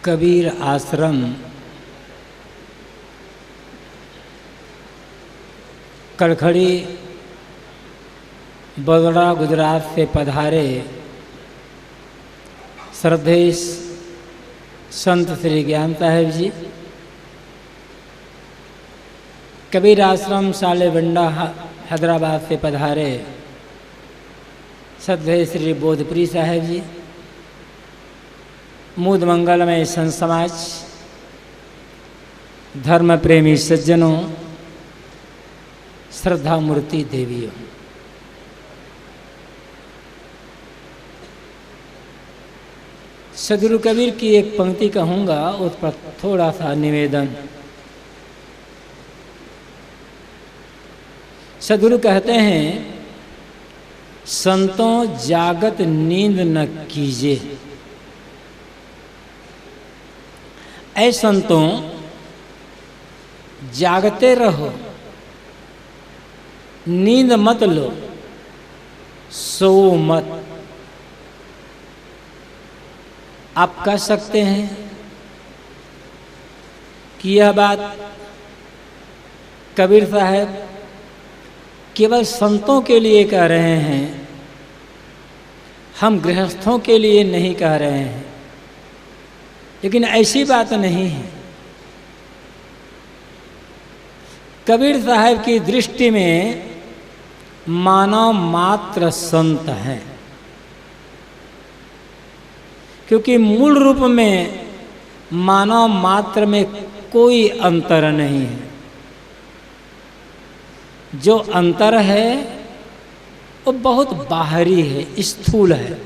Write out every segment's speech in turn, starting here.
कबीर आश्रम कड़खड़ी बड़ौदा गुजरात से पधारे श्रद्धेय संत श्री ज्ञान साहेब जी, कबीर आश्रम सालेबंडा हैदराबाद से पधारे श्रद्धेय श्री बोधपुरी साहेब जी, मूद मंगलमय संत समाज, धर्म प्रेमी सज्जनों, श्रद्धा मूर्ति देवियों, सदगुरु कबीर की एक पंक्ति कहूँगा, उस पर थोड़ा सा निवेदन। सदगुरु कहते हैं, संतों जागत नींद न कीजिए। ऐ संतों जागते रहो, नींद मत लो, सो मत। आप कह सकते हैं कि यह बात कबीर साहब केवल संतों के लिए कह रहे हैं, हम गृहस्थों के लिए नहीं कह रहे हैं। लेकिन ऐसी बात नहीं है। कबीर साहब की दृष्टि में मानव मात्र संत हैं, क्योंकि मूल रूप में मानव मात्र में कोई अंतर नहीं है। जो अंतर है वो बहुत बाहरी है, स्थूल है।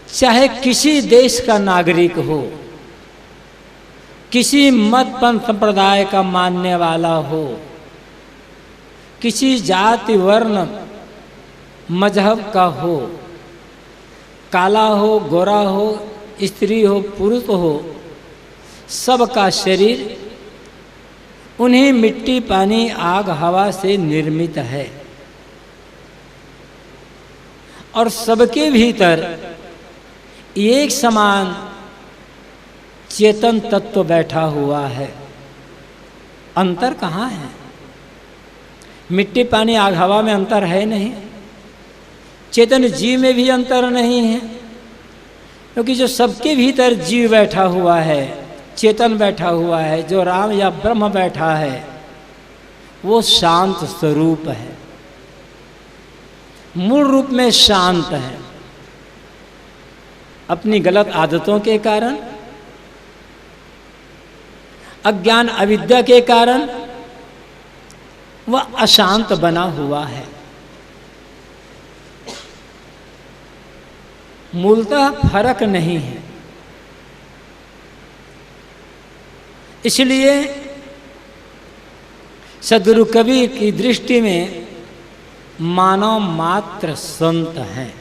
चाहे किसी देश का नागरिक हो, किसी मत पंथ संप्रदाय का मानने वाला हो, किसी जाति वर्ण मजहब का हो, काला हो, गोरा हो, स्त्री हो, पुरुष हो, सबका शरीर उन्हीं मिट्टी, पानी, आग, हवा से निर्मित है और सबके भीतर एक समान चेतन तत्व बैठा हुआ है। अंतर कहाँ है? मिट्टी, पानी, आग, हवा में अंतर है नहीं। चेतन जीव में भी अंतर नहीं है, क्योंकि जो सबके भीतर जीव बैठा हुआ है, चेतन बैठा हुआ है, जो राम या ब्रह्म बैठा है, वो शांत स्वरूप है, मूल रूप में शांत है। अपनी गलत आदतों के कारण, अज्ञान अविद्या के कारण वह अशांत बना हुआ है। मूलतः फर्क नहीं है। इसलिए सदगुरु कबीर की दृष्टि में मानव मात्र संत हैं।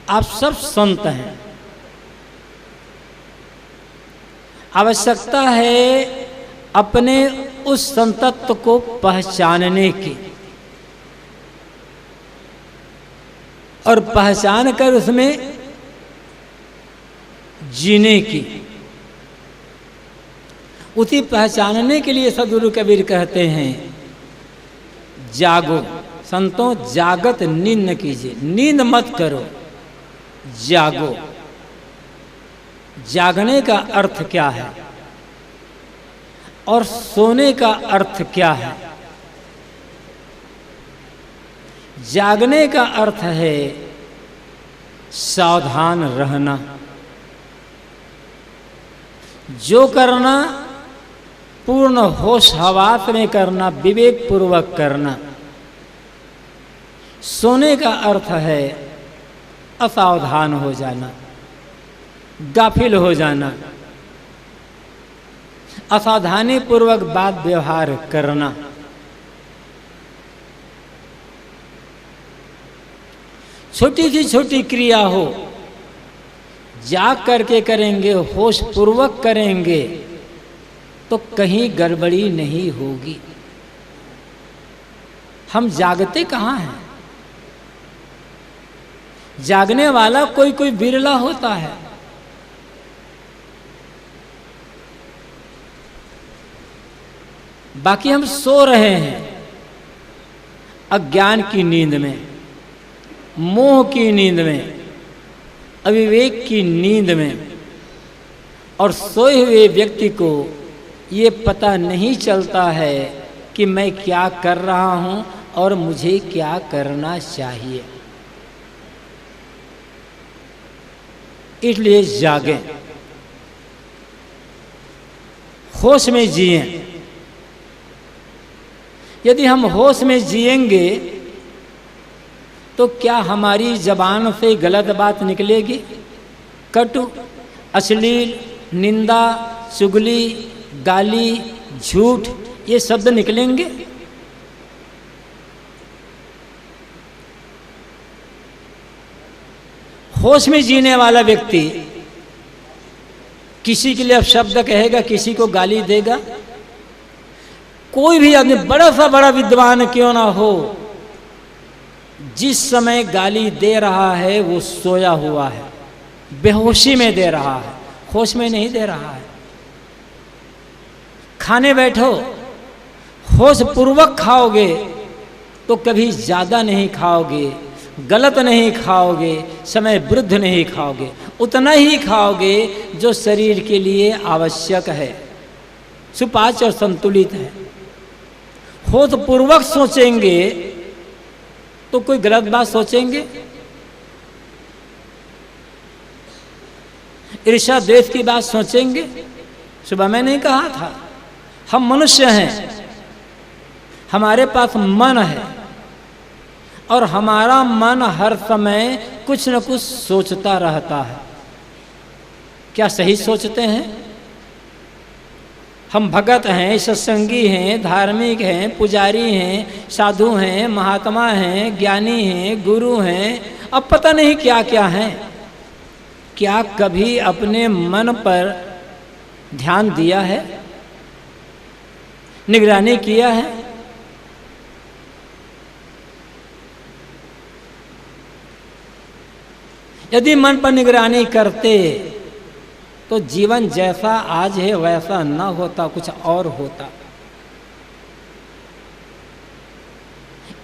आप सब संत हैं। आवश्यकता है अपने उस संतत्व को पहचानने की और पहचान कर उसमें जीने की। उसी पहचानने के लिए सदगुरु कबीर कहते हैं, जागो संतों, जागत नींद न कीजिए। नींद मत करो, जागो। जागने का अर्थ क्या है और सोने का अर्थ क्या है? जागने का अर्थ है सावधान रहना, जो करना पूर्ण होश हवास में करना, विवेक पूर्वक करना। सोने का अर्थ है असावधान हो जाना, गाफिल हो जाना, असावधानी पूर्वक बात व्यवहार करना। छोटी सी छोटी क्रिया हो, जाग करके करेंगे, होश पूर्वक करेंगे तो कहीं गड़बड़ी नहीं होगी। हम जागते कहाँ हैं? जागने वाला कोई कोई बिरला होता है। बाकी हम सो रहे हैं अज्ञान की नींद में, मोह की नींद में, अविवेक की नींद में, और सोए हुए व्यक्ति को ये पता नहीं चलता है कि मैं क्या कर रहा हूं और मुझे क्या करना चाहिए। इसलिए जागें, होश में जिएं। यदि हम होश में जिएंगे तो क्या हमारी जबान से गलत बात निकलेगी? कटु, अश्लील, निंदा, चुगली, गाली, झूठ, ये शब्द निकलेंगे? होश में जीने वाला व्यक्ति किसी के लिए शब्द कहेगा, किसी को गाली देगा? कोई भी आदमी बड़ा सा बड़ा विद्वान क्यों ना हो, जिस समय गाली दे रहा है वो सोया हुआ है, बेहोशी में दे रहा है, होश में नहीं दे रहा है। खाने बैठो, होश पूर्वक खाओगे तो कभी ज्यादा नहीं खाओगे, गलत नहीं खाओगे, समय वृद्ध नहीं खाओगे, उतना ही खाओगे जो शरीर के लिए आवश्यक है, सुपाच्य और संतुलित है। होश पूर्वक सोचेंगे तो कोई गलत बात सोचेंगे? ईर्ष्या द्वेष की बात सोचेंगे? सुबह मैं नहीं कहा था, हम मनुष्य हैं, हमारे पास मन है और हमारा मन हर समय कुछ न कुछ सोचता रहता है। क्या सही सोचते हैं? हम भगत हैं, सत्संगी हैं, धार्मिक हैं, पुजारी हैं, साधु हैं, महात्मा हैं, ज्ञानी हैं, गुरु हैं, अब पता नहीं क्या क्या हैं। क्या कभी अपने मन पर ध्यान दिया है, निगरानी किया है? यदि मन पर निगरानी करते तो जीवन जैसा आज है वैसा न होता, कुछ और होता।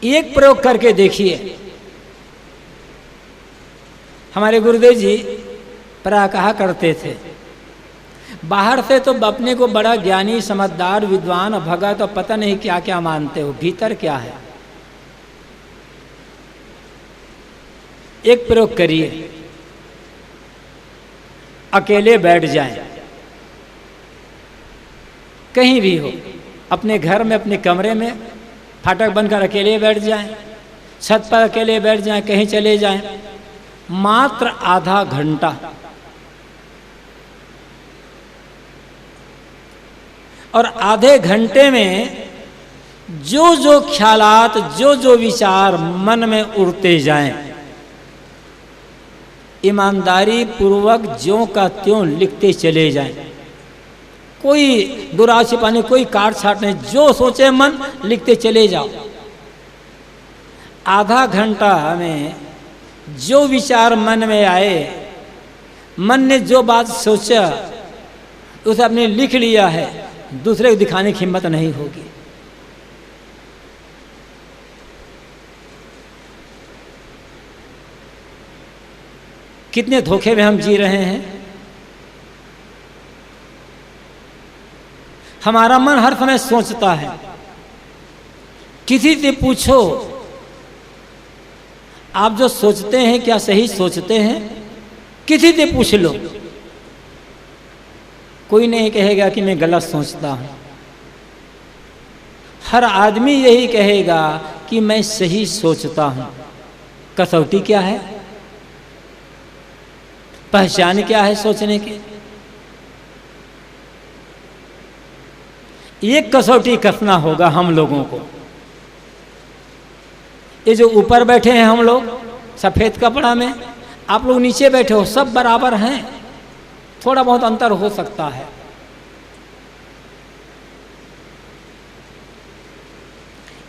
एक प्रयोग करके देखिए। हमारे गुरुदेव जी प्राय कहा करते थे, बाहर से तो अपने को बड़ा ज्ञानी, समझदार, विद्वान, भगत और पता नहीं क्या क्या मानते हो, भीतर क्या है? एक प्रयोग करिए, अकेले बैठ जाएं, कहीं भी हो, अपने घर में, अपने कमरे में फाटक बनकर अकेले बैठ जाएं, छत पर अकेले बैठ जाएं, कहीं चले जाएं, मात्र आधा घंटा। और आधे घंटे में जो जो ख्यालात, जो जो विचार मन में उड़ते जाएं, ईमानदारी पूर्वक ज्यों का त्यों लिखते चले जाएं। कोई बुरा छिपाने, कोई काट छाट नहीं, जो सोचे मन लिखते चले जाओ। आधा घंटा में जो विचार मन में आए, मन ने जो बात सोचा उसे आपने लिख लिया है, दूसरे को दिखाने की हिम्मत नहीं होगी। कितने धोखे में हम जी रहे हैं। हमारा मन हर समय सोचता है। किसी से पूछो, आप जो सोचते हैं क्या सही सोचते हैं? किसी से पूछ लो, कोई नहीं कहेगा कि मैं गलत सोचता हूं। हर आदमी यही कहेगा कि मैं सही सोचता हूं। कसौटी क्या है? पहचान क्या है सोचने की? एक कसौटी कसना होगा हम लोगों को। ये जो ऊपर बैठे हैं हम लोग सफेद कपड़ा में, आप लोग नीचे बैठे हो, सब बराबर हैं, थोड़ा बहुत अंतर हो सकता है।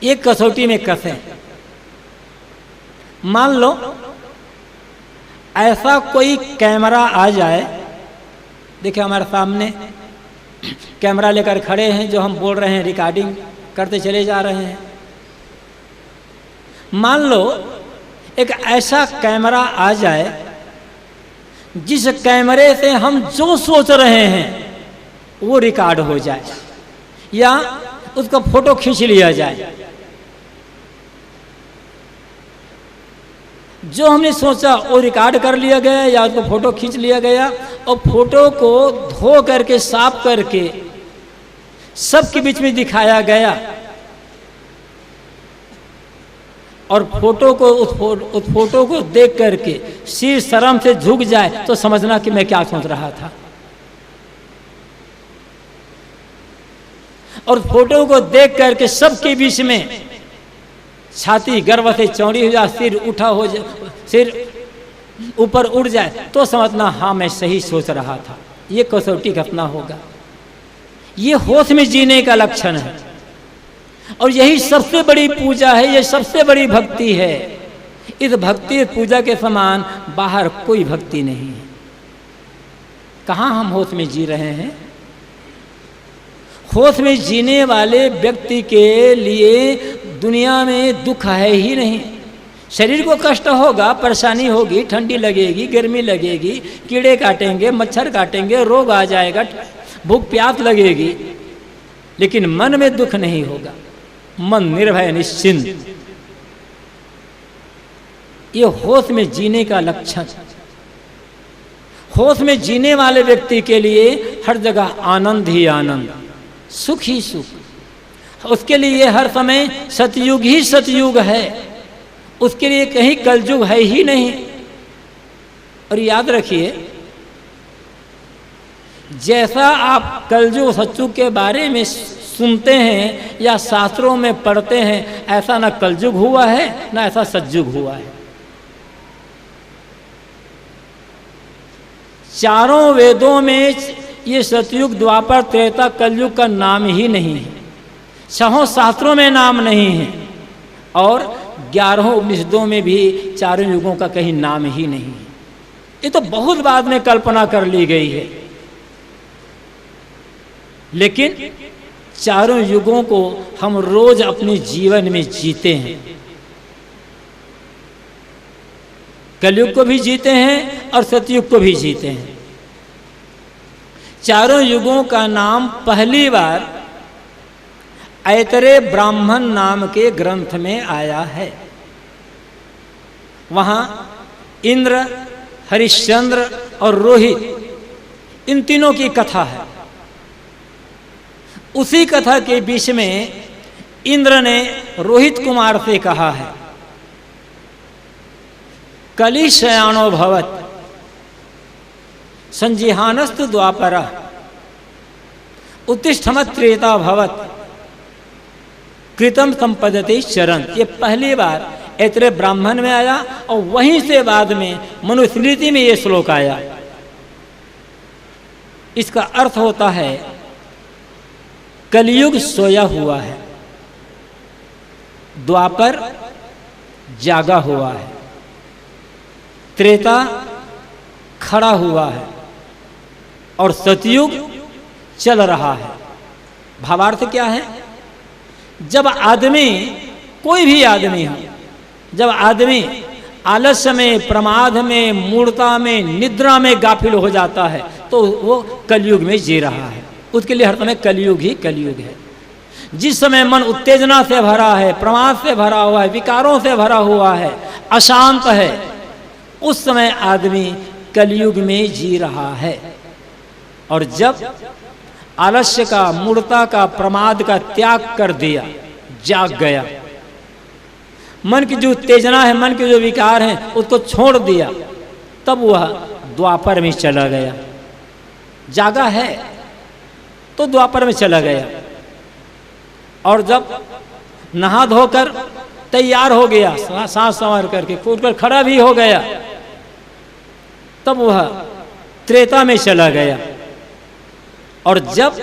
एक कसौटी में कसें। मान लो ऐसा कोई कैमरा आ जाए, देखिए हमारे सामने कैमरा लेकर खड़े हैं, जो हम बोल रहे हैं रिकॉर्डिंग करते चले जा रहे हैं। मान लो एक ऐसा कैमरा आ जाए जिस कैमरे से हम जो सोच रहे हैं वो रिकॉर्ड हो जाए, या उसका फोटो खींच लिया जाए। जो हमने सोचा वो रिकॉर्ड कर लिया गया या उसको फोटो खींच लिया गया, और फोटो को धो करके साफ करके सबके बीच में दिखाया गया, और फोटो को उस फोटो को देख करके सिर शर्म से झुक जाए तो समझना कि मैं क्या सोच रहा था। और फोटो को देख करके सबके बीच में छाती गर्व से चौड़ी हो जाए, सिर उठा हो जाए, सिर ऊपर उड़ जाए तो समझना हाँ मैं सही सोच रहा था। ये कसौटी घटना होगा। ये होश में जीने का लक्षण है, और यही सबसे बड़ी पूजा है, ये सबसे बड़ी भक्ति है। इस भक्ति पूजा के समान बाहर कोई भक्ति नहीं है। कहाँ हम होश में जी रहे हैं? होश में जीने वाले व्यक्ति के लिए दुनिया में दुख है ही नहीं। शरीर को कष्ट होगा, परेशानी होगी, ठंडी लगेगी, गर्मी लगेगी, कीड़े काटेंगे, मच्छर काटेंगे, रोग आ जाएगा, भूख प्यास लगेगी, लेकिन मन में दुख नहीं होगा। मन निर्भय निश्चिंत। ये होश में जीने का लक्षण। होश में जीने वाले व्यक्ति के लिए हर जगह आनंद ही आनंद, सुख ही सुख। उसके लिए हर समय सतयुग ही सतयुग है, उसके लिए कहीं कलयुग है ही नहीं। और याद रखिए, जैसा आप कलयुग सतयुग के बारे में सुनते हैं या शास्त्रों में पढ़ते हैं, ऐसा ना कलयुग हुआ है ना ऐसा सतयुग हुआ है। चारों वेदों में ये सतयुग, द्वापर, त्रेता, कलयुग का नाम ही नहीं है। छहों शास्त्रों में नाम नहीं है, और 11 उपनिषदों में भी चारों युगों का कहीं नाम ही नहीं है। ये तो बहुत बाद में कल्पना कर ली गई है, लेकिन चारों युगों को हम रोज अपने जीवन में जीते हैं। कलयुग को भी जीते हैं और सतयुग को भी जीते हैं। चारों युगों का नाम पहली बार ऐतरेय ब्राह्मण नाम के ग्रंथ में आया है। वहां इंद्र, हरिश्चंद्र और रोहित, इन तीनों की कथा है। उसी कथा के बीच में इंद्र ने रोहित कुमार से कहा है, कलि शयानो भवत् संजिहानस्तु द्वापरः उत्तिष्ठमत् त्रेता भवत् कृतम संपदते चरण। ये पहली बार ऐतरेय ब्राह्मण में आया, और वहीं से बाद में मनुस्मृति में ये श्लोक आया। इसका अर्थ होता है कलयुग सोया हुआ है, द्वापर जागा हुआ है, त्रेता खड़ा हुआ है, और सतयुग चल रहा है। भावार्थ क्या है? जब आदमी, कोई भी आदमी हो, जब आदमी आलस्य में, प्रमाद में, मूढ़ता में, निद्रा में गाफिल हो जाता है तो वो कलयुग में जी रहा है। उसके लिए हर समय कलयुग ही कलयुग है। जिस समय मन उत्तेजना से भरा है, प्रमाद से भरा हुआ है, विकारों से भरा हुआ है, अशांत है, उस समय आदमी कलयुग में जी रहा है। और जब आलस्य का, मूढ़ता का, प्रमाद का त्याग कर दिया, जाग गया, मन की जो उत्तेजना है, मन के जो विकार हैं, उसको छोड़ दिया, तब वह द्वापर में चला गया। जागा है तो द्वापर में चला गया, और जब नहा धोकर तैयार हो गया, सांस संवार करके फूटकर खड़ा भी हो गया, तब वह त्रेता में चला गया। और जब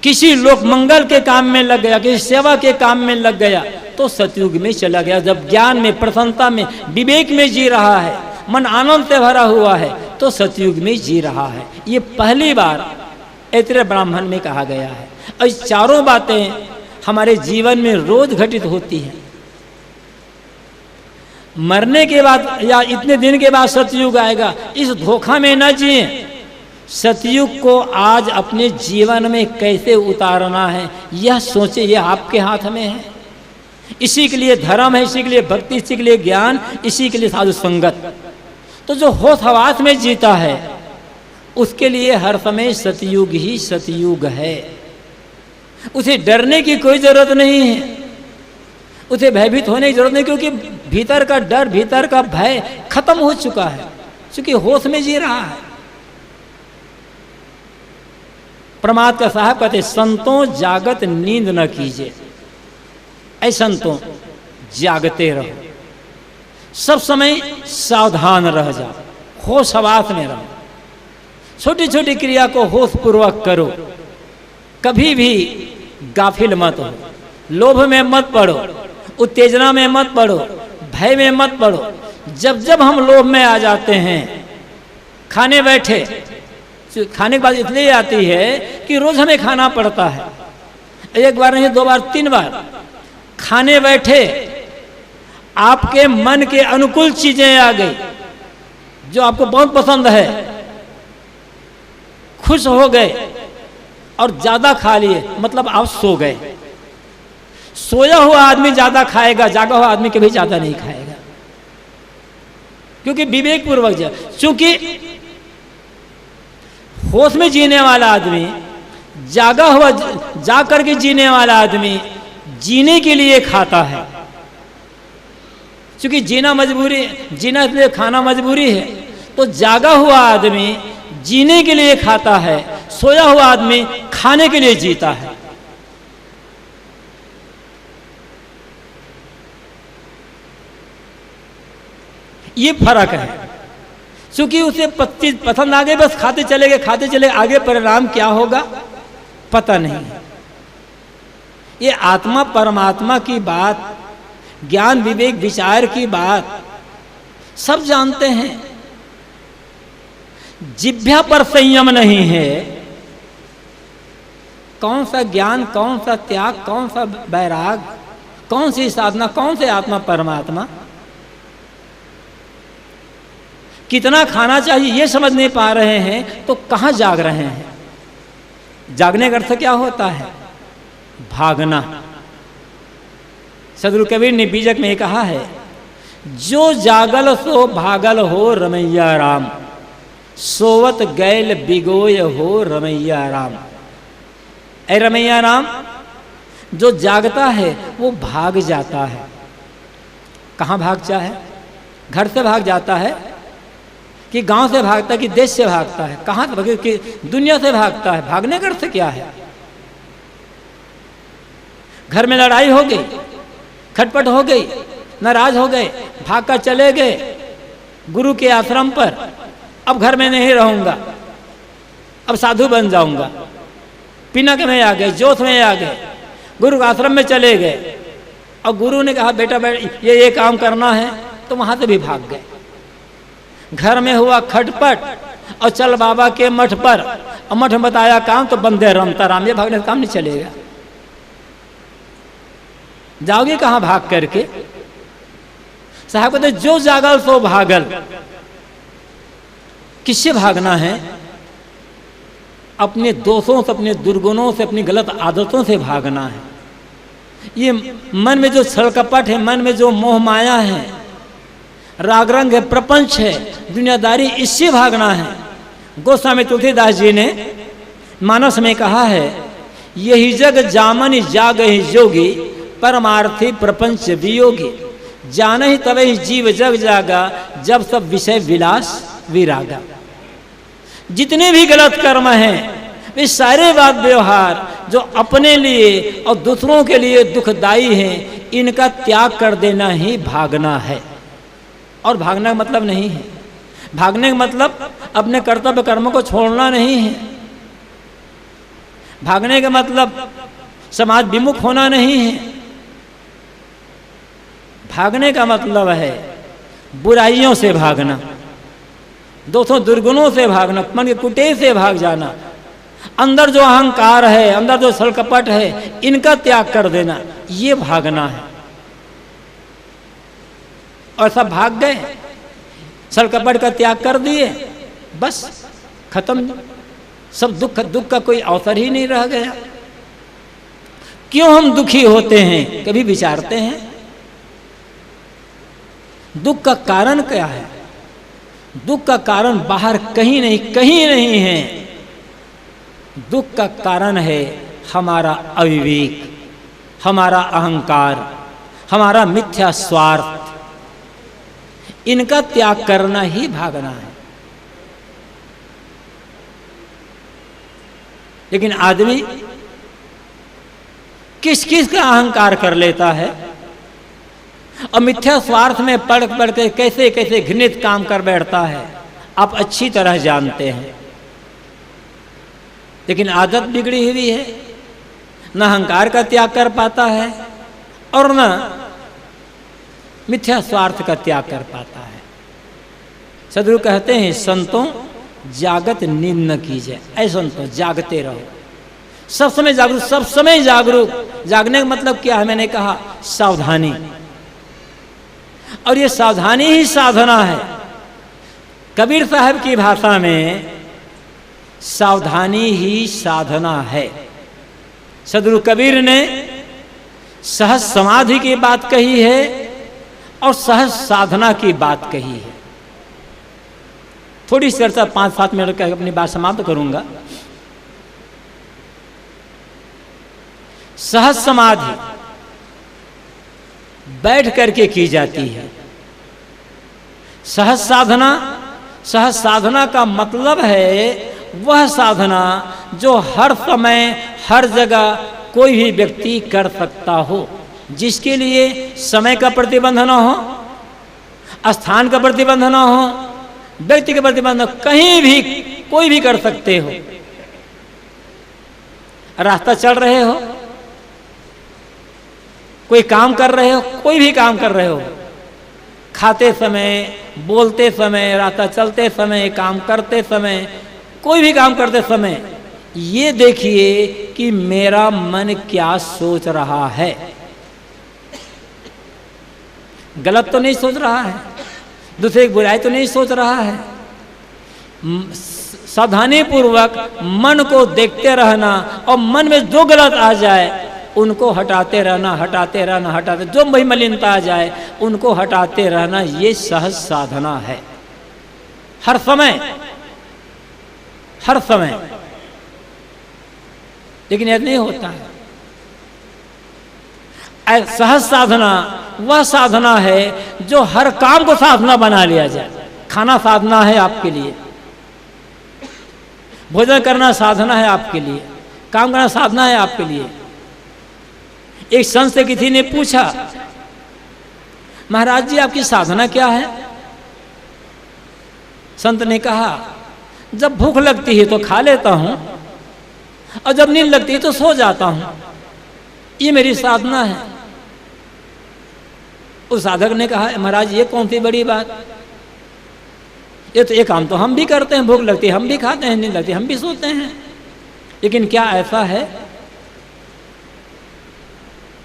किसी लोक मंगल के काम में लग गया, किसी सेवा के काम में लग गया, तो सतयुग में चला गया। जब ज्ञान में, प्रसन्नता में, विवेक में जी रहा है, मन आनंद से भरा हुआ है तो सतयुग में जी रहा है। ये पहली बार ऐतरेय ब्राह्मण में कहा गया है। और चारों बातें हमारे जीवन में रोज घटित होती हैं। मरने के बाद या इतने दिन के बाद सतयुग आएगा, इस धोखा में न जिए। सतयुग को आज अपने जीवन में कैसे उतारना है यह सोचे, यह आपके हाथ में है। इसी के लिए धर्म है, इसी के लिए भक्ति, इसी के लिए ज्ञान, इसी के लिए साधु संगत। तो जो होश हवास में जीता है उसके लिए हर समय सतयुग ही सतयुग है। उसे डरने की कोई जरूरत नहीं है, उसे भयभीत होने की जरूरत नहीं, क्योंकि भीतर का डर, भीतर का भय खत्म हो चुका है, क्योंकि होश में जी रहा है। परमात्मा साहब कहते संतों जागत नींद न कीजिए। ऐ संतों जागते रहो, सब समय सावधान रह जाओ, होश हवास में रहो। छोटी छोटी क्रिया को होश पूर्वक करो, कभी भी गाफिल मत हो, लोभ में मत पड़ो, उत्तेजना में मत पड़ो, भय में मत पड़ो। जब जब हम लोभ में आ जाते हैं, खाने बैठे, खाने के बाद इसलिए आती है कि रोज हमें खाना पड़ता है, एक बार नहीं, 2 बार 3 बार। खाने बैठे आपके मन के अनुकूल चीजें आ गई जो आपको बहुत पसंद है, खुश हो गए और ज्यादा खा लिए, मतलब आप सो गए। सोया हुआ आदमी ज्यादा खाएगा, जागा हुआ आदमी कभी ज्यादा नहीं खाएगा, क्योंकि विवेक पूर्वक जा। क्योंकि होश में जीने वाला आदमी, जागा हुआ जा करके जीने वाला आदमी जीने के लिए खाता है, क्योंकि जीना मजबूरी, जीना इसलिए खाना मजबूरी है। तो जागा हुआ आदमी जीने के लिए खाता है, सोया हुआ आदमी खाने के लिए जीता है। ये फर्क है, क्योंकि उसे चीज पसंद आ गई, बस खाते चले गए, खाते चले, आगे परिणाम क्या होगा पता नहीं है। ये आत्मा परमात्मा की बात, ज्ञान विवेक विचार की बात सब जानते हैं। जिह्वा पर संयम नहीं है, कौन सा ज्ञान, कौन सा त्याग, कौन सा वैराग, कौन सी साधना, कौन से आत्मा परमात्मा। कितना खाना चाहिए ये समझ नहीं पा रहे हैं तो कहाँ जाग रहे हैं। जागने का अर्थ क्या होता है? भागना। सदगुरु कबीर ने बीजक में कहा है, जो जागल सो भागल हो रमैया राम, सोवत गैल बिगोय हो रमैया राम। ऐ रमैया राम, जो जागता है वो भाग जाता है। कहाँ भागता है? घर से भाग जाता है कि गांव से भागता है कि देश से भागता है? कहाँ से भागे? कि दुनिया से भागता है। भागने का अर्थ क्या है? घर में लड़ाई हो गई, खटपट हो गई, नाराज हो गए, भागकर चले गए गुरु के आश्रम पर। अब घर में नहीं रहूंगा, अब साधु बन जाऊंगा। पिनक में आ गए, जोश में आ गए, गुरु के आश्रम में चले गए। और गुरु ने कहा बेटा ये काम करना है, तो वहां से भी भाग गए। घर में हुआ खटपट और चल बाबा के मठ पर, और मठ में बताया काम तो बंदे रमता राम। ये भागने का काम नहीं चलेगा। जाओगे कहां भाग करके? साहब कहते जो जागल सो भागल। किससे भागना है? अपने दोषों से, अपने दुर्गुणों से, अपनी गलत आदतों से भागना है। ये मन में जो छलकपट है, मन में जो मोह माया है, राग रंग है, प्रपंच है, दुनियादारी, इससे भागना है। गोस्वामी तुलसीदास जी ने मानस में कहा है, यही जग जामन जाग ही जोगी, परमार्थी प्रपंच वियोगी। जान ही तब ही जीव जग जागा, जब सब विषय विलास विरागा। जितने भी गलत कर्म हैं वे सारे बात व्यवहार जो अपने लिए और दूसरों के लिए दुखदायी हैं, इनका त्याग कर देना ही भागना है। और भागने का मतलब नहीं है, भागने का मतलब अपने कर्तव्य कर्म को छोड़ना नहीं है। भागने का मतलब समाज विमुख होना नहीं है। भागने का मतलब है बुराइयों से भागना। दोस्तों दुर्गुणों से भागना, मन के कुटेव से भाग जाना, अंदर जो अहंकार है, अंदर जो छलकपट है, इनका त्याग कर देना, ये भागना है। और सब भाग गए, छलकपट का त्याग कर दिए, बस खत्म, सब दुख का कोई अवसर ही नहीं रह गया। क्यों हम दुखी होते हैं, कभी विचारते हैं? दुख का कारण क्या है? दुख का कारण बाहर कहीं नहीं है। दुख का कारण है हमारा अविवेक, हमारा अहंकार, हमारा मिथ्या स्वार्थ। इनका त्याग करना ही भागना है। लेकिन आदमी किस किस का अहंकार कर लेता है और मिथ्या स्वार्थ में पड़ के कैसे कैसे घृणित काम कर बैठता है, आप अच्छी तरह जानते हैं। लेकिन आदत बिगड़ी हुई है, न अहंकार का त्याग कर पाता है और न मिथ्या स्वार्थ का त्याग कर पाता है। सदगुरु कहते हैं, संतों जागत नींद न कीजिए। ऐ संतों, जागते रहो, सब समय जागरूक, सब समय जागरूक। जागने का मतलब क्या है? मैंने कहा सावधानी, और ये सावधानी ही साधना है। कबीर साहब की भाषा में सावधानी ही साधना है। सदगुरु कबीर ने सहज समाधि की बात कही है और सहज साधना की बात कही है। थोड़ी चर्चा 5-7 मिनट का अपनी बात समाप्त करूंगा। सहज समाधि बैठ करके की जाती है। सहज साधना का मतलब है वह साधना जो हर समय हर जगह कोई भी व्यक्ति कर सकता हो, जिसके लिए समय का प्रतिबंध न हो, स्थान का प्रतिबंध न हो, व्यक्ति का प्रतिबंध, कहीं भी कोई भी कर सकते हो। रास्ता चल रहे हो, कोई काम कर रहे हो, कोई भी काम कर रहे हो, खाते समय, बोलते समय, रास्ता चलते समय, काम करते समय, कोई भी काम करते समय ये देखिए कि मेरा मन क्या सोच रहा है। गलत तो नहीं सोच रहा है, दूसरे की बुराई तो नहीं सोच रहा है। सावधानी पूर्वक मन को देखते रहना और मन में जो गलत आ जाए उनको हटाते रहना, जो मलिनता आ जाए उनको हटाते रहना, ये सहज साधना है। हर समय। लेकिन ऐसा नहीं होता है। सहज साधना वह साधना है जो हर काम को साधना बना लिया जाए। खाना साधना है आपके लिए, भोजन करना साधना है आपके लिए, काम करना साधना है आपके लिए। एक संत से किसी ने पूछा, महाराज जी आपकी साधना क्या है? संत ने कहा, जब भूख लगती है तो खा लेता हूं और जब नींद लगती है तो सो जाता हूं, ये मेरी साधना है। उस साधक ने कहा, महाराज ये कौन सी बड़ी बात, ये काम तो हम भी करते हैं, भूख लगती है हम भी खाते हैं, नींद लगती है हम भी सोते हैं। लेकिन क्या ऐसा है?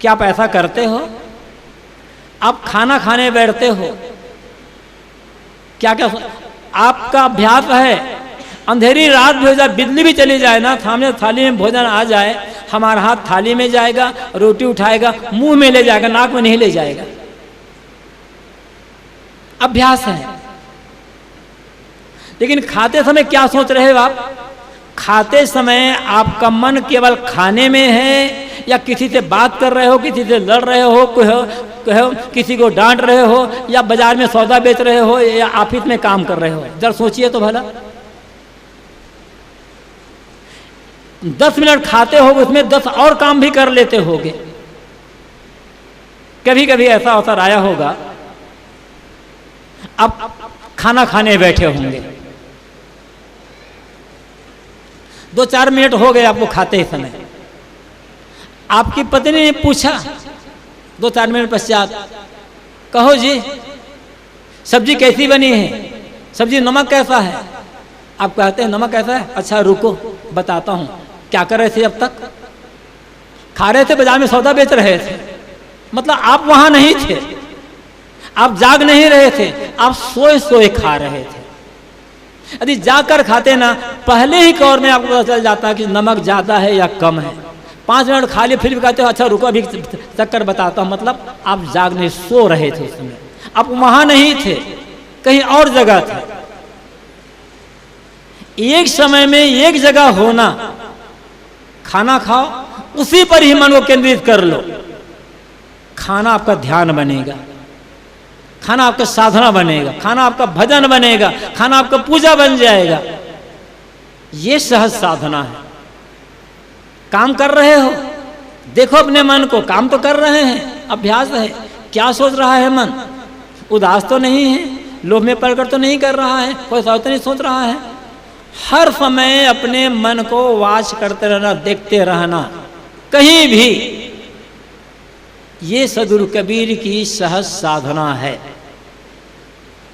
क्या आप ऐसा करते हो? आप खाना खाने बैठते हो, क्या आपका अभ्यास है, अंधेरी रात भी हो जाए, बिजली भी चली जाए ना, सामने थाली में भोजन आ जाए, हमारा हाथ थाली में जाएगा, रोटी उठाएगा, मुंह में ले जाएगा, नाक में नहीं ले जाएगा। अभ्यास है। लेकिन खाते समय क्या सोच रहे हो आप? खाते समय आपका मन केवल खाने में है या किसी से बात कर रहे हो, किसी से लड़ रहे हो, किसी को डांट रहे हो, या बाजार में सौदा बेच रहे हो, या ऑफिस में काम कर रहे हो? जरा सोचिए तो भला। 10 मिनट खाते हो, उसमें 10 और काम भी कर लेते होगे। कभी कभी ऐसा अवसर आया होगा, अब खाना खाने बैठे होंगे, 2-4 मिनट हो गए आपको खाते समय, आपकी पत्नी ने पूछा 2-4 मिनट पश्चात, कहो जी सब्जी कैसी बनी है? सब्जी नमक कैसा है? आप कहते हैं नमक कैसा है? अच्छा रुको बताता हूँ। क्या कर रहे थे अब तक? खा रहे थे, बाजार में सौदा बेच रहे थे। मतलब आप वहां नहीं थे, आप जाग नहीं रहे थे, आप सोए सोए खा रहे थे। यदि जाकर खाते ना, पहले ही कौर में आपको पता चल जाता कि नमक ज्यादा है या कम है। 5 मिनट खा लिए फिर भी कहते हो अच्छा रुको अभी चक्कर बताता हूं। मतलब आप जाग नहीं, सो रहे थे उस समय, आप वहां नहीं थे, कहीं और जगह थे। एक समय में एक जगह होना, खाना खाओ, उसी पर ही मन को केंद्रित कर लो। खाना आपका ध्यान बनेगा, खाना आपका साधना बनेगा, खाना आपका भजन बनेगा, खाना आपका पूजा बन जाएगा। ये सहज साधना है। काम कर रहे हो, देखो अपने मन को, काम तो कर रहे हैं, अभ्यास है। क्या सोच रहा है मन? उदास तो नहीं है, लोभ में पड़कर तो नहीं कर रहा है, कोई तो नहीं सोच रहा है। हर समय अपने मन को वाच करते रहना, देखते रहना कहीं भी। ये सद्गुरु कबीर की सहज साधना है।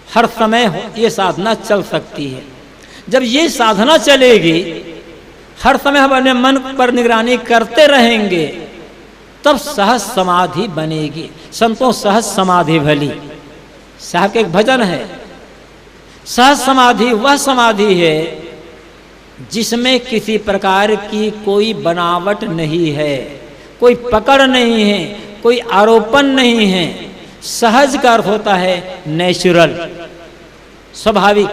हर समय ये साधना चल सकती है। जब ये साधना चलेगी, हर समय हम अपने मन पर निगरानी करते रहेंगे, तब सहज समाधि बनेगी। संतों सहज समाधि भली। साहब के एक भजन है, सहज समाधि वह समाधि है जिसमें किसी प्रकार की कोई बनावट नहीं है, कोई पकड़ नहीं है, कोई आरोपण नहीं है। सहज का अर्थ होता है नेचुरल, स्वाभाविक,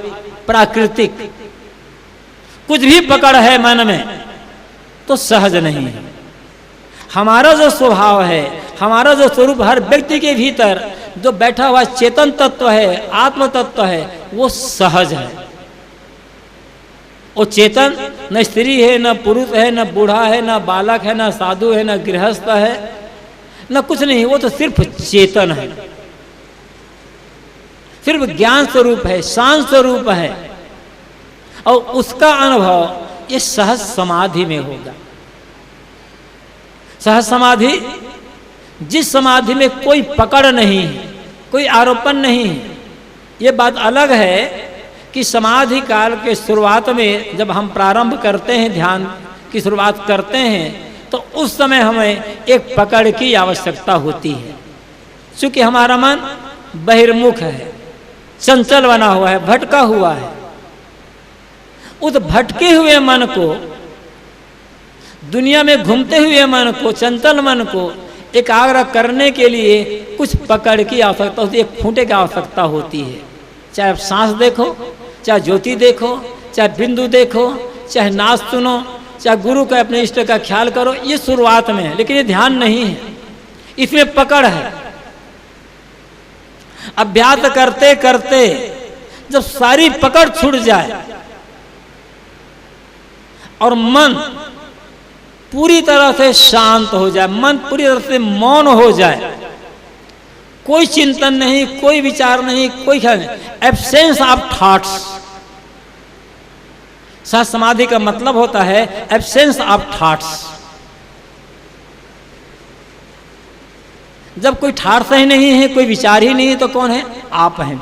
प्राकृतिक। कुछ भी पकड़ है मन में तो सहज नहीं है। हमारा जो स्वभाव है, हमारा जो स्वरूप, हर व्यक्ति के भीतर जो बैठा हुआ चेतन तत्व है, आत्म तत्व है, वो सहज है। वो चेतन न स्त्री है, न पुरुष है, न बूढ़ा है, न बालक है, न साधु है, न गृहस्थ है, न कुछ नहीं। वो तो सिर्फ चेतन है, सिर्फ ज्ञान स्वरूप है, शांत स्वरूप है। और उसका अनुभव ये सहज समाधि में होगा। सहज समाधि, जिस समाधि में कोई पकड़ नहीं है, कोई आरोपण नहीं है। ये बात अलग है कि समाधि काल के शुरुआत में जब हम प्रारंभ करते हैं, ध्यान की शुरुआत करते हैं, तो उस समय हमें एक पकड़ की आवश्यकता होती है। क्योंकि हमारा मन बहिर्मुख है, चंचल बना हुआ है, भटका हुआ है। उस भटके हुए मन को, दुनिया में घूमते हुए मन को, चंचल मन को एकाग्र करने के लिए कुछ पकड़ की आवश्यकता होती है, एक खूंटे की आवश्यकता होती है। चाहे आप सांस देखो, चाहे ज्योति देखो, चाहे बिंदु देखो, चाहे नाद सुनो, चाहे गुरु का, अपने इष्ट का ख्याल करो। ये शुरुआत में है, लेकिन ये ध्यान नहीं है, इसमें पकड़ है। अभ्यास करते करते जब सारी पकड़ छूट जाए और मन पूरी तरह से शांत हो जाए, मन पूरी तरह से मौन हो जाए, कोई चिंतन नहीं, कोई विचार नहीं, कोई ख्याल नहीं, एब्सेंस ऑफ थॉट्स। सहज समाधि का मतलब होता है एब्सेंस ऑफ थॉट्स। जब कोई थॉट्स ही नहीं है, कोई विचार ही नहीं है, तो कौन है? आप हैं।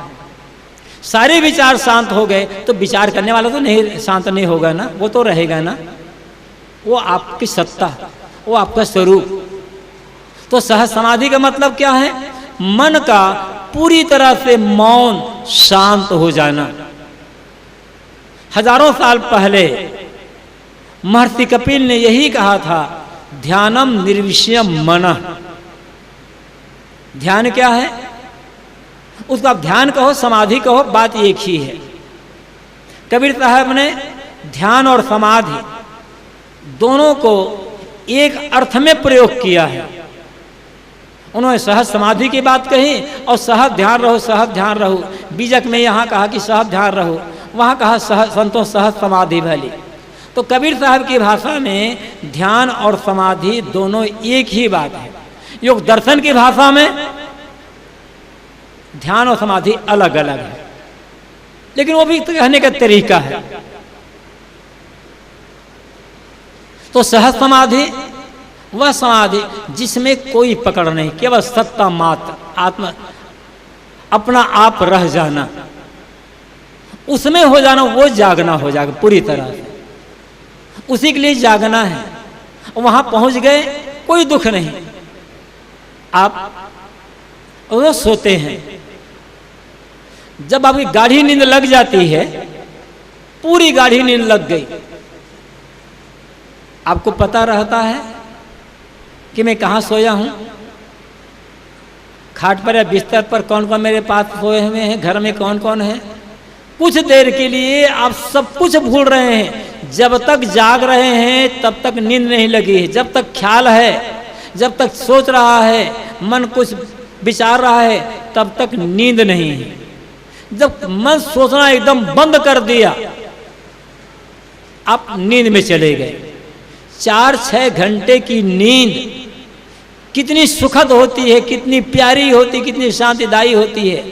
सारे विचार शांत हो गए तो विचार करने वाला तो नहीं शांत नहीं होगा ना, वो तो रहेगा ना। वो आपकी सत्ता, वो आपका स्वरूप। तो सहज समाधि का मतलब क्या है? मन का पूरी तरह से मौन, शांत हो जाना। हजारों साल पहले महर्षि कपिल ने यही कहा था, ध्यानम निर्विषयम मनः। ध्यान क्या है? उसको आप ध्यान कहो, समाधि कहो, बात एक ही है। कबीर साहब ने ध्यान और समाधि दोनों को एक अर्थ में प्रयोग किया है। उन्होंने सहज समाधि की बात कही और सहज ध्यान रहो, सहज ध्यान रहो। बीजक में यहाँ कहा कि सहज ध्यान रहो, वहाँ कहा सहज संतों सहज समाधि भली। तो कबीर साहब की भाषा में ध्यान और समाधि दोनों एक ही बात है। योग दर्शन की भाषा में ध्यान और समाधि अलग अलग है, लेकिन वो भी कहने का तरीका है। तो सहज समाधि वह समाधि जिसमें कोई पकड़ नहीं, केवल सत्ता मात्र, आत्मा, अपना आप रह जाना, उसमें हो जाना, वो जागना हो जाएगा पूरी तरह से। उसी के लिए जागना है। वहां पहुंच गए, कोई दुख नहीं, आप वो सोते हैं। जब आपकी गाढ़ी नींद लग जाती है, पूरी गाढ़ी नींद लग गई, आपको पता रहता है कि मैं कहां सोया हूं, खाट पर या बिस्तर पर कौन कौन मेरे पास सोए हुए हैं, घर में कौन कौन है। कुछ देर के लिए आप सब कुछ भूल रहे हैं। जब तक जाग रहे हैं तब तक नींद नहीं लगी है, जब तक ख्याल है, जब तक सोच रहा है, मन कुछ विचार रहा है, तब तक नींद नहीं है। जब मन सोचना एकदम बंद कर दिया, आप नींद में चले गए। 4-6 घंटे की नींद कितनी सुखद होती है, कितनी प्यारी होती, कितनी शांतिदायी होती है।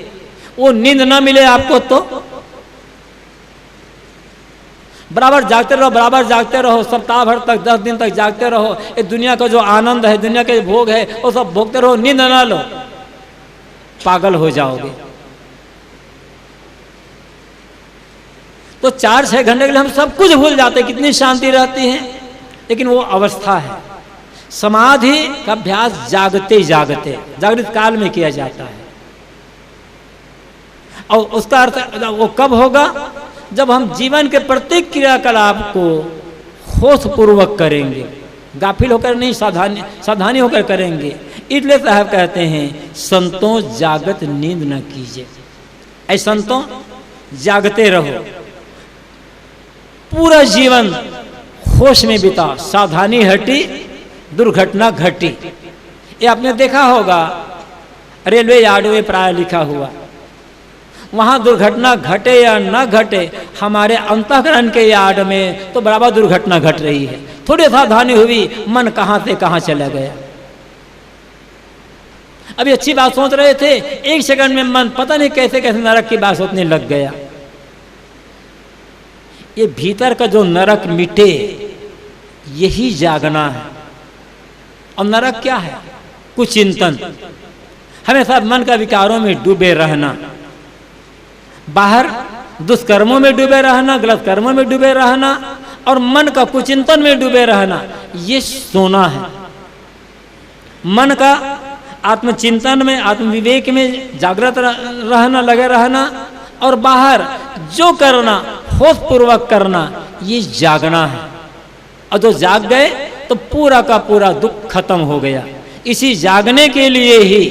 वो नींद ना मिले आपको तो बराबर जागते रहो, बराबर जागते रहो, सप्ताह भर तक, 10 दिन तक जागते रहो। ये दुनिया का जो आनंद है, दुनिया के भोग है, वो सब भोगते रहो, नींद ना लो, पागल हो जाओगे। तो 4-6 घंटे के लिए हम सब कुछ भूल जाते, कितनी शांति रहती है। लेकिन वो अवस्था है। समाधि का अभ्यास जागते जागते, जागृत काल में किया जाता है। और उसका अर्थ वो कब होगा, जब हम जीवन के प्रत्येक क्रियाकलाप को होश पूर्वक करेंगे, गाफिल होकर नहीं, सावधानी होकर करेंगे। इसलिए साहब कहते हैं, संतों जागत नींद न कीजिए। ऐ संतों जागते रहो, पूरा जीवन होश में बिता, सावधानी हटी, दुर्घटना घटी। ये आपने देखा होगा, रेलवे यार्ड में प्राय लिखा हुआ, वहां दुर्घटना घटे या न घटे, हमारे अंतःकरण के यार्ड में तो बराबर दुर्घटना घट रही है। थोड़ी सावधानी हुई, मन कहां से कहां चला गया। अभी अच्छी बात सोच रहे थे, 1 सेकंड में मन पता नहीं कैसे कैसे नरक की बात सोचने लग गया। ये भीतर का जो नरक मिटे, यही जागना है। और नरक क्या है, कुचिंतन, हमेशा मन का विकारों में डूबे रहना, बाहर दुष्कर्मों में डूबे रहना, गलत कर्मों में डूबे रहना, और मन का कुचिंतन में डूबे रहना, ये सोना है। मन का आत्मचिंतन में, आत्मविवेक में जागृत रहना, लगे रहना, और बाहर जो करना होश पूर्वक करना, ये जागना है। और जो जाग गए तो पूरा का पूरा दुख खत्म हो गया। इसी जागने के लिए ही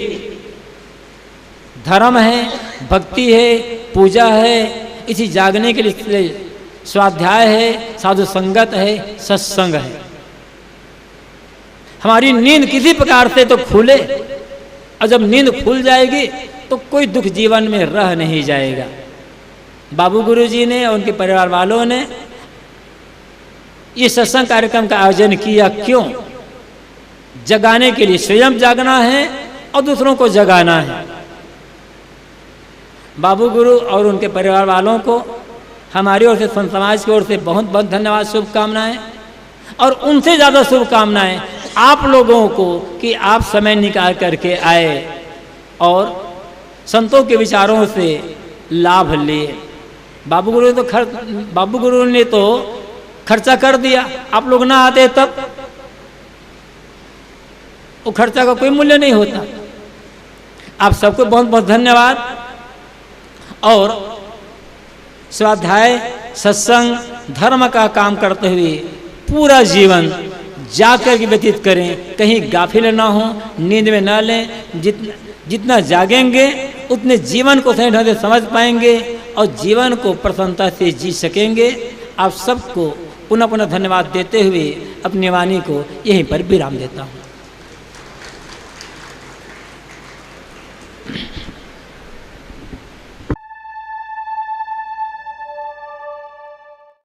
धर्म है, भक्ति है, पूजा है। इसी जागने के लिए स्वाध्याय है, साधु संगत है, सत्संग है। हमारी नींद किसी प्रकार से तो खुले, और जब नींद खुल जाएगी तो कोई दुख जीवन में रह नहीं जाएगा। बाबू गुरुजी ने और उनके परिवार वालों ने ये सत्संग कार्यक्रम का आयोजन किया, क्यों? जगाने के लिए, स्वयं जागना है और दूसरों को जगाना है। बाबू गुरु और उनके परिवार वालों को हमारी ओर से, संत समाज की ओर से बहुत बहुत धन्यवाद, शुभकामनाएं। और उनसे ज़्यादा शुभकामनाएं आप लोगों को कि आप समय निकाल करके आए और संतों के विचारों से लाभ लिए। बाबू गुरु ने तो खर्चा कर दिया, आप लोग ना आते तब वो खर्चा का कोई मूल्य नहीं होता। आप सबको बहुत बहुत धन्यवाद। और स्वाध्याय, सत्संग, धर्म का काम करते हुए पूरा जीवन जाकर के व्यतीत करें, कहीं गाफिल ना हो, नींद में ना लें। जितना जागेंगे उतने जीवन को सही ढंग से समझ पाएंगे और जीवन को प्रसन्नता से जी सकेंगे। आप सबको पुनः पुनः धन्यवाद देते हुए अपनी वाणी को यहीं पर विराम देता हूँ।